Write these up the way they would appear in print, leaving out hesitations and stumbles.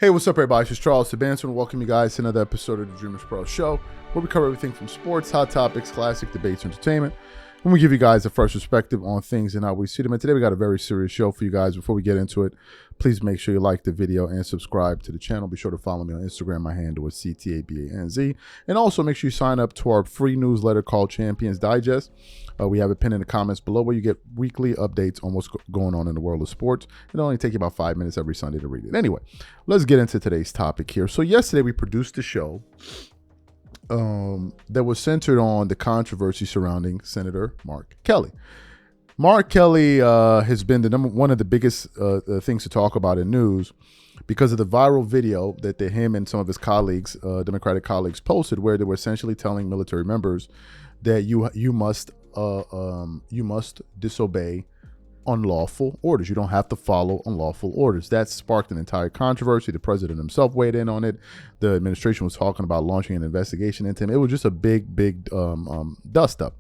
Hey, what's up, everybody? This is Charles Sabanson. Welcome you guys to another episode of the DREAMERSPRO show, where we cover everything from sports, hot topics, classic debates, entertainment, and we give you guys a fresh perspective on things and how we see them. And today we got a very serious show for you guys. Before we get into it, please make sure you like the video and subscribe to the channel. Be sure to follow me on Instagram. My handle is CTABANZ. And also make sure you sign up to our free newsletter called Champions Digest. We have it pinned in the comments below where you get weekly updates on what's going on in the world of sports. It'll only take you about 5 minutes every Sunday to read it. Anyway, let's get into today's topic here. So yesterday we produced a show that was centered on the controversy surrounding Senator Mark Kelly. Mark Kelly has been one of the biggest things to talk about in news because of the viral video that him and some of his colleagues, Democratic colleagues, posted, where they were essentially telling military members that you must disobey unlawful orders. You don't have to follow unlawful orders. That sparked an entire controversy. The president himself weighed in on it. The administration was talking about launching an investigation into him. It was just a big dust up.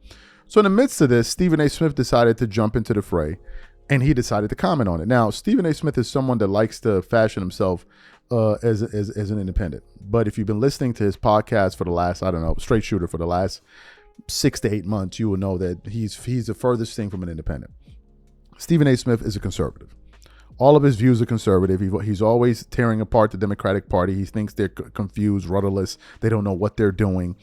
So in the midst of this, Stephen A. Smith decided to jump into the fray, and he decided to comment on it. Now, Stephen A. Smith is someone that likes to fashion himself as an independent. But if you've been listening to his podcast for the last, Straight Shooter for the last 6 to 8 months, you will know that he's the furthest thing from an independent. Stephen A. Smith is a conservative. All of his views are conservative. He's always tearing apart the Democratic Party. He thinks they're confused, rudderless. They don't know what they're doing.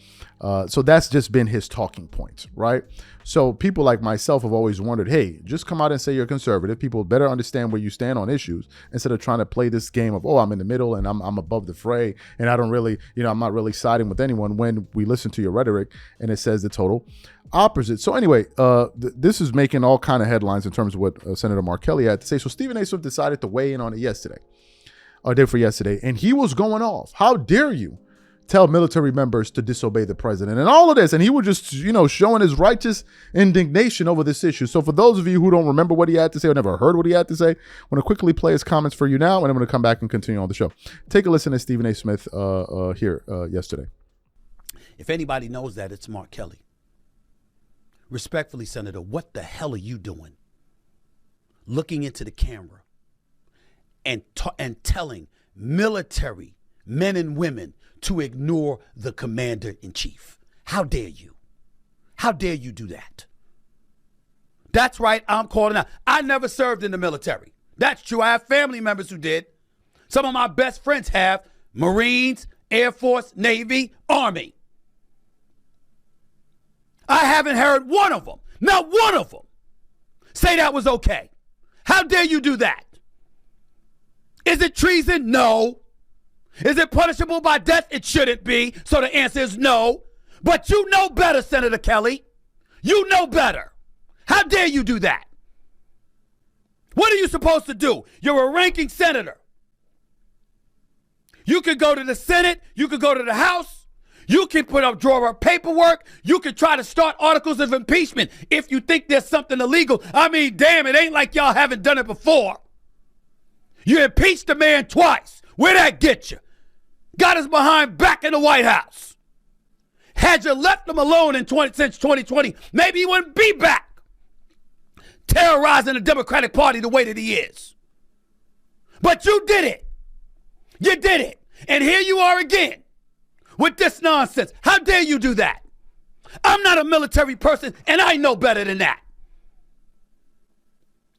So that's just been his talking points, right? So people like myself have always wondered, hey, just come out and say you're conservative. People better understand where you stand on issues instead of trying to play this game of, I'm in the middle and I'm above the fray and I don't really, I'm not really siding with anyone, when we listen to your rhetoric and it says the total opposite. So anyway, this is making all kind of headlines in terms of what Senator Mark Kelly had to say. So Stephen A. Smith decided to weigh in on it yesterday, and he was going off. How dare you tell military members to disobey the president and all of this? And he was just, showing his righteous indignation over this issue. So for those of you who don't remember what he had to say or never heard what he had to say, I'm going to quickly play his comments for you now, and I'm going to come back and continue on the show. Take a listen to Stephen A. Smith here yesterday. If anybody knows that, it's Mark Kelly. Respectfully, Senator, what the hell are you doing? Looking into the camera and telling military men and women to ignore the commander-in-chief. How dare you? How dare you do that? That's right, I'm calling out. I never served in the military. That's true. I have family members who did. Some of my best friends have. Marines, Air Force, Navy, Army. I haven't heard one of them, not one of them, say that was okay. How dare you do that? Is it treason? No. Is it punishable by death? It shouldn't be. So the answer is no. But you know better, Senator Kelly. You know better. How dare you do that? What are you supposed to do? You're a ranking senator. You could go to the Senate. You could go to the House. You can draw up paperwork. You can try to start articles of impeachment if you think there's something illegal. I mean, damn, it ain't like y'all haven't done it before. You impeached the man twice. Where'd that get you? Got his behind back in the White House. Had you left him alone since 2020, maybe he wouldn't be back terrorizing the Democratic Party the way that he is. But you did it. You did it. And here you are again with this nonsense. How dare you do that? I'm not a military person, and I know better than that.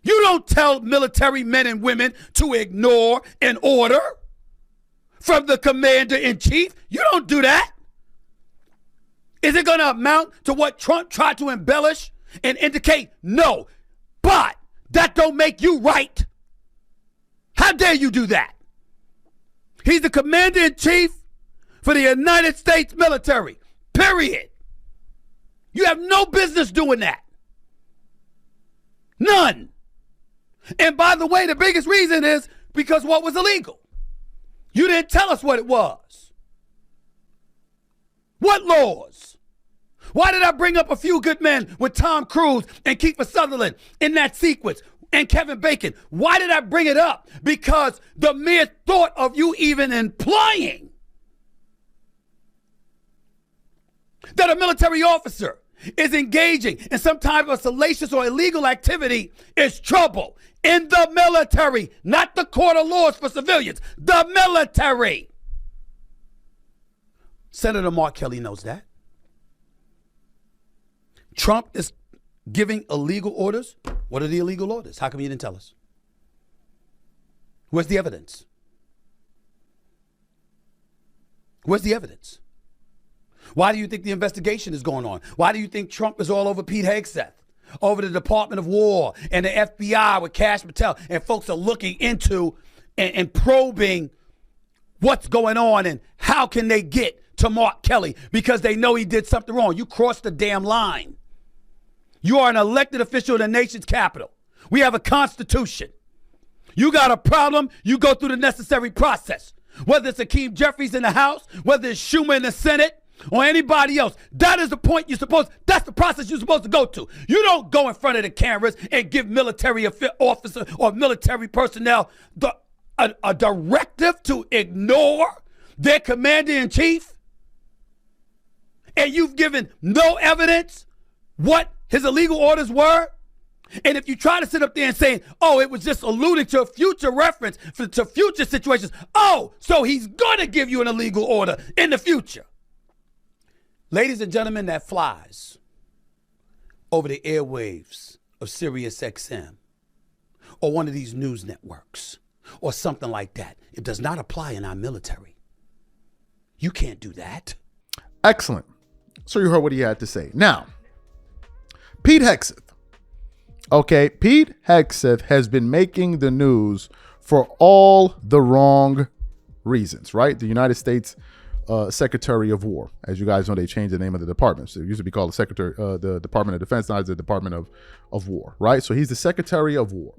You don't tell military men and women to ignore an order from the commander-in-chief. You don't do that. Is it going to amount to what Trump tried to embellish and indicate? No. But that don't make you right. How dare you do that? He's the commander-in-chief for the United States military, period. You have no business doing that. None. And by the way, the biggest reason is because what was illegal? You didn't tell us what it was. What laws? Why did I bring up A Few Good Men with Tom Cruise and Kiefer Sutherland in that sequence and Kevin Bacon? Why did I bring it up? Because the mere thought of you even implying that a military officer is engaging in some type of salacious or illegal activity is trouble. in the military, not the court of laws for civilians, the military. Senator Mark Kelly knows that. Trump is giving illegal orders. What are the illegal orders? How come you didn't tell us? Where's the evidence? Where's the evidence? Why do you think the investigation is going on? Why do you think Trump is all over Pete Hegseth, over the Department of War and the FBI with Kash Patel, and folks are looking into and probing what's going on and how can they get to Mark Kelly because they know he did something wrong. You crossed the damn line. You are an elected official in the nation's capital. We have a constitution. You got a problem, you go through the necessary process. Whether it's Hakeem Jeffries in the House, whether it's Schumer in the Senate, or anybody else, that is the point that's the process you're supposed to go to. You don't go in front of the cameras and give military officer or military personnel a directive to ignore their commander-in-chief, and you've given no evidence what his illegal orders were. And if you try to sit up there and say, oh, it was just alluding to a future reference to future situations, oh, so he's going to give you an illegal order in the future. Ladies and gentlemen, that flies over the airwaves of Sirius XM or one of these news networks or something like that. It does not apply in our military. You can't do that. Excellent. So you heard what he had to say. Now, Pete Hegseth. Okay, Pete Hegseth has been making the news for all the wrong reasons, right? The United States Secretary of War. As you guys know, they changed the name of the department. So it used to be called the Department of Defense, now it's the Department of War, right? So he's the Secretary of War.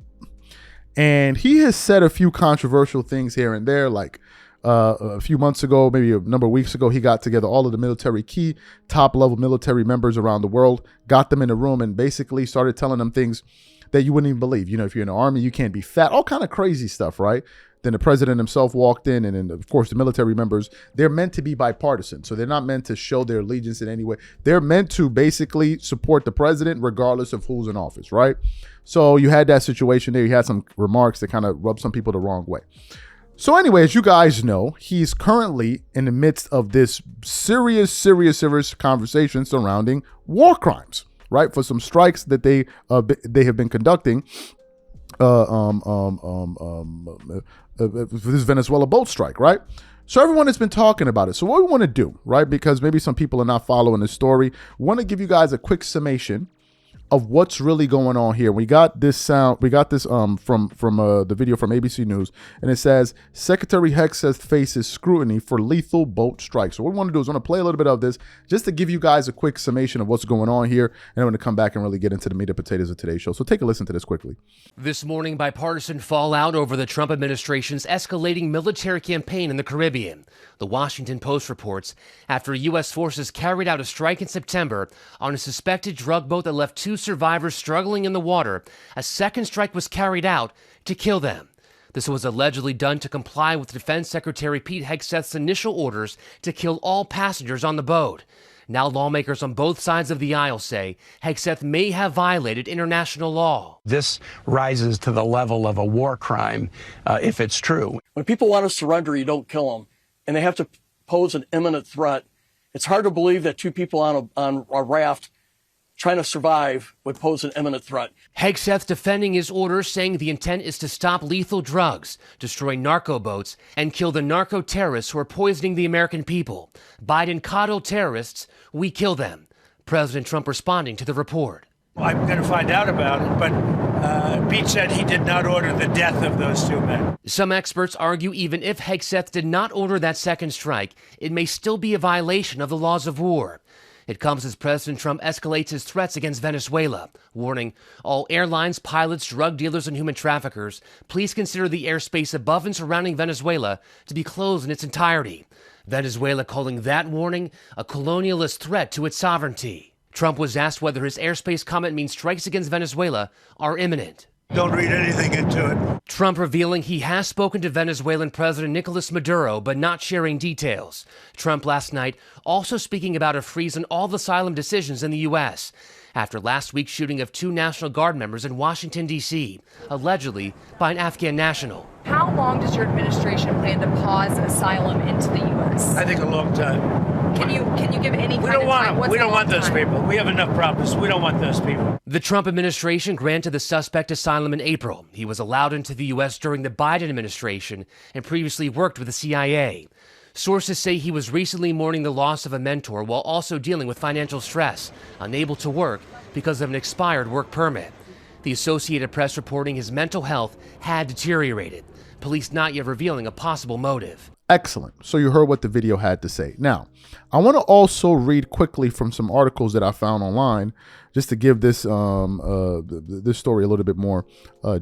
And he has said a few controversial things here and there, like a few months ago, maybe a number of weeks ago, he got together all of the key top-level military members around the world, got them in a room, and basically started telling them things that you wouldn't even believe. You know, if you're in the army, you can't be fat, all kind of crazy stuff, right? Then the president himself walked in, and then, of course, the military members, they're meant to be bipartisan. So they're not meant to show their allegiance in any way. They're meant to basically support the president regardless of who's in office, right? So you had that situation there. You had some remarks that kind of rubbed some people the wrong way. So anyway, as you guys know, he's currently in the midst of this serious conversation surrounding war crimes, right? For some strikes that they have been conducting this Venezuela boat strike, right? So everyone has been talking about it. So what we want to do, right? Because maybe some people are not following this story. We want to give you guys a quick summation of what's really going on here. We got this from the video from ABC News, and it says Secretary Hegseth faces scrutiny for lethal boat strikes. So what we want to do is I want to play a little bit of this just to give you guys a quick summation of what's going on here, and I'm going to come back and really get into the meat and potatoes of today's show. So take a listen to this quickly. This morning, bipartisan fallout over the Trump administration's escalating military campaign in the Caribbean. The Washington Post reports after U.S. forces carried out a strike in September on a suspected drug boat that left 2 survivors struggling in the water, a second strike was carried out to kill them. This was allegedly done to comply with Defense Secretary Pete Hegseth's initial orders to kill all passengers on the boat. Now lawmakers on both sides of the aisle say Hegseth may have violated international law. This rises to the level of a war crime if it's true. When people want to surrender, you don't kill them, and they have to pose an imminent threat. It's hard to believe that 2 people on a raft trying to survive would pose an imminent threat. Hegseth defending his orders, saying the intent is to stop lethal drugs, destroy narco boats, and kill the narco terrorists who are poisoning the American people. Biden coddled terrorists, we kill them. President Trump responding to the report. I'm going to find out about it, but Pete said he did not order the death of those 2 men. Some experts argue even if Hegseth did not order that second strike, it may still be a violation of the laws of war. It comes as President Trump escalates his threats against Venezuela, warning all airlines, pilots, drug dealers, and human traffickers, please consider the airspace above and surrounding Venezuela to be closed in its entirety. Venezuela calling that warning a colonialist threat to its sovereignty. Trump was asked whether his airspace comment means strikes against Venezuela are imminent. Don't read anything into it. Trump revealing he has spoken to Venezuelan President Nicolas Maduro, but not sharing details. Trump last night also speaking about a freeze on all asylum decisions in the U.S. after last week's shooting of 2 National Guard members in Washington, D.C., allegedly by an Afghan national. How long does your administration plan to pause asylum into the U.S.? I think a long time. Can you give any We kind don't of want time? them. What's We a don't long want those time? people. We have enough problems. We don't want those people. The Trump administration granted the suspect asylum in April. He was allowed into the U.S. during the Biden administration and previously worked with the CIA. Sources say he was recently mourning the loss of a mentor while also dealing with financial stress, unable to work because of an expired work permit. The Associated Press reporting his mental health had deteriorated. Police not yet revealing a possible motive. Excellent. So you heard what the video had to say. Now, I want to also read quickly from some articles that I found online just to give this this story a little bit more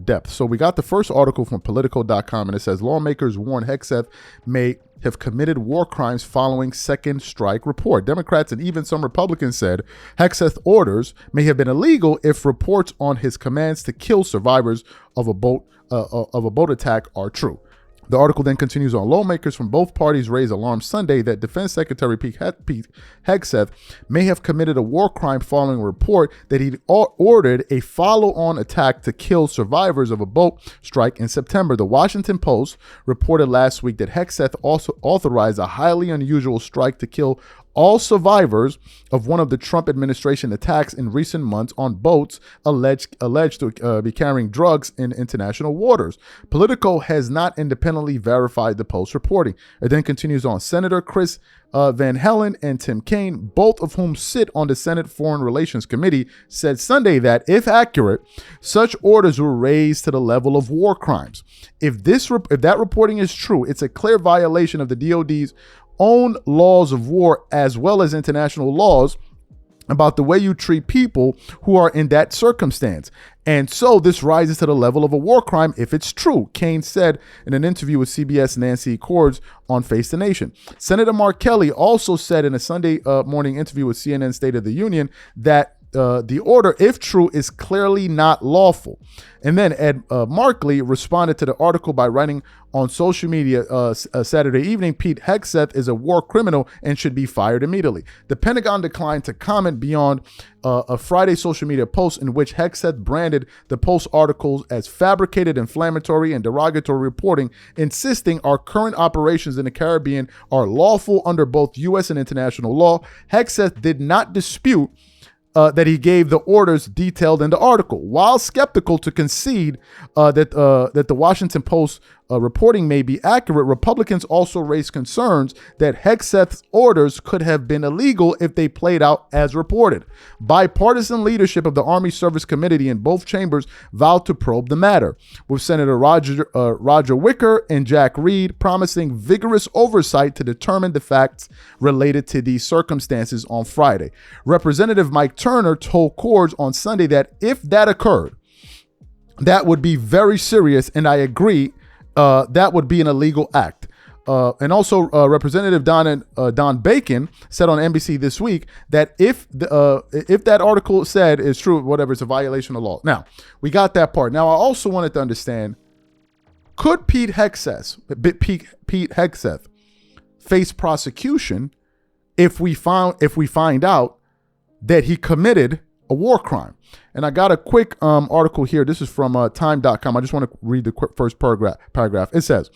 depth. So we got the first article from Politico.com, and it says lawmakers warn Hegseth may have committed war crimes following second strike report. Democrats and even some Republicans said Hegseth orders may have been illegal if reports on his commands to kill survivors of a boat attack are true. The article then continues on. Lawmakers from both parties raised alarm Sunday that Defense Secretary Pete Hegseth may have committed a war crime following a report that he'd ordered a follow-on attack to kill survivors of a boat strike in September. The Washington Post reported last week that Hegseth also authorized a highly unusual strike to kill all survivors of one of the Trump administration attacks in recent months on boats alleged to be carrying drugs in international waters. Politico has not independently verified the Post reporting. It then continues on. Senator Chris Van Helen and Tim Kaine, both of whom sit on the Senate Foreign Relations Committee, said Sunday that, if accurate, such orders were raised to the level of war crimes. If that reporting is true, it's a clear violation of the DOD's own laws of war as well as international laws about the way you treat people who are in that circumstance. And so this rises to the level of a war crime if it's true, Kaine said in an interview with CBS Nancy Cordes on Face the Nation. Senator Mark Kelly also said in a Sunday morning interview with CNN State of the Union that the order, if true, is clearly not lawful. And then Ed Markley responded to the article by writing on social media Saturday evening, Pete Hegseth is a war criminal and should be fired immediately. The Pentagon declined to comment beyond a Friday social media post in which Hegseth branded the Post articles as fabricated, inflammatory, and derogatory reporting, insisting our current operations in the Caribbean are lawful under both U.S. and international law. Hegseth did not dispute that he gave the orders detailed in the article. While skeptical to concede that the Washington Post reporting may be accurate, Republicans also raised concerns that Hegseth's orders could have been illegal if they played out as reported. Bipartisan leadership of the Army Service Committee in both chambers vowed to probe the matter, with Senator Roger Wicker and Jack Reed promising vigorous oversight to determine the facts related to these circumstances on Friday. Representative Mike Turner told Cordes on Sunday that if that occurred, that would be very serious, and I agree, that would be an illegal act. And also, Representative Don Bacon said on NBC this week that if that article said is true, whatever, it's a violation of law. Now, we got that part. Now, I also wanted to understand, could Pete Hegseth face prosecution if we find out that he committed a war crime? And I got a quick article here. This is from time.com. I just want to read the first paragraph. It says,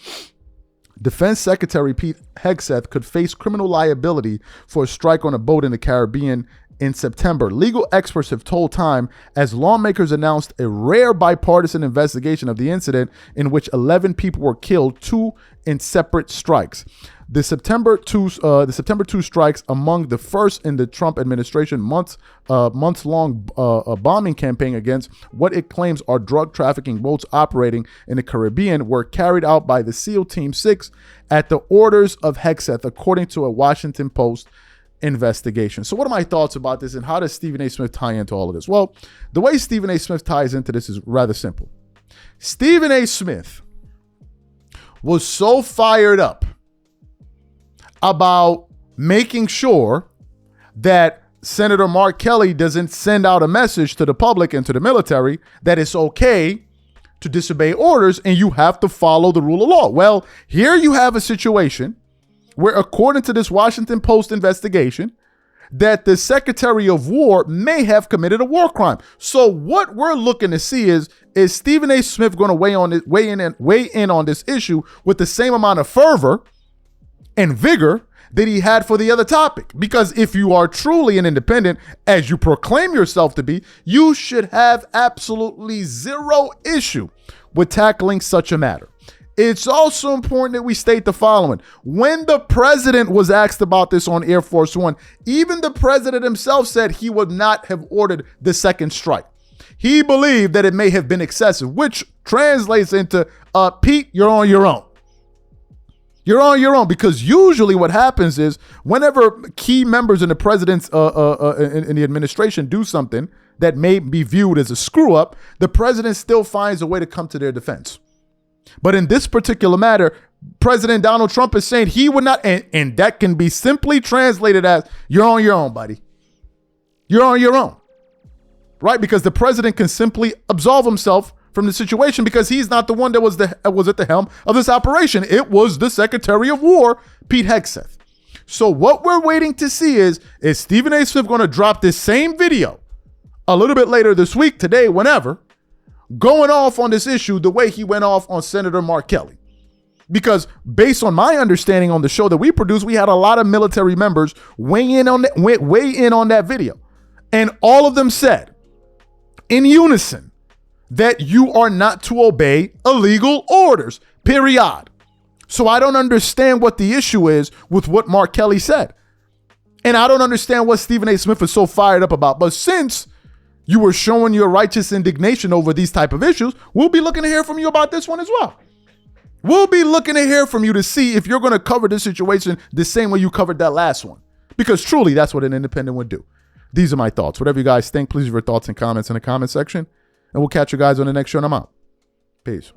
Defense Secretary Pete Hegseth could face criminal liability for a strike on a boat in the Caribbean in September. Legal experts have told Time as lawmakers announced a rare bipartisan investigation of the incident in which 11 people were killed, 2 in separate strikes. The September 2 strikes, among the first in the Trump administration months-long bombing campaign against what it claims are drug trafficking boats operating in the Caribbean, were carried out by the SEAL Team 6 at the orders of Hegseth, according to a Washington Post investigation. So what are my thoughts about this, and how does Stephen A. Smith tie into all of this? Well, the way Stephen A. Smith ties into this is rather simple. Stephen A. Smith was so fired up about making sure that Senator Mark Kelly doesn't send out a message to the public and to the military that it's okay to disobey orders and you have to follow the rule of law. Well, here you have a situation where, according to this Washington Post investigation, that the Secretary of War may have committed a war crime. So what we're looking to see is Stephen A. Smith going to weigh in on this issue with the same amount of fervor and vigor that he had for the other topic? Because if you are truly an independent, as you proclaim yourself to be, you should have absolutely zero issue with tackling such a matter. It's also important that we state the following. When the president was asked about this on Air Force One, even the president himself said he would not have ordered the second strike. He believed that it may have been excessive, which translates into, Pete, you're on your own. You're on your own, because usually what happens is whenever key members in the president's in the administration do something that may be viewed as a screw up, the president still finds a way to come to their defense. But in this particular matter, President Donald Trump is saying he would not, and that can be simply translated as, you're on your own, buddy. You're on your own, right? Because the president can simply absolve himself from the situation, because he's not the one that was at the helm of this operation. It was the Secretary of War, Pete Hegseth. So what we're waiting to see is Stephen A. Smith going to drop this same video a little bit later this week, today, whenever, going off on this issue the way he went off on Senator Mark Kelly? Because based on my understanding on the show that we produced, we had a lot of military members weigh in on that video. And all of them said in unison that you are not to obey illegal orders, period. So I don't understand what the issue is with what Mark Kelly said. And I don't understand what Stephen A. Smith is so fired up about. But since you were showing your righteous indignation over these type of issues, we'll be looking to hear from you about this one as well. We'll be looking to hear from you to see if you're going to cover this situation the same way you covered that last one. Because truly, that's what an independent would do. These are my thoughts. Whatever you guys think, please leave your thoughts and comments in the comment section. And we'll catch you guys on the next show, and I'm out. Peace.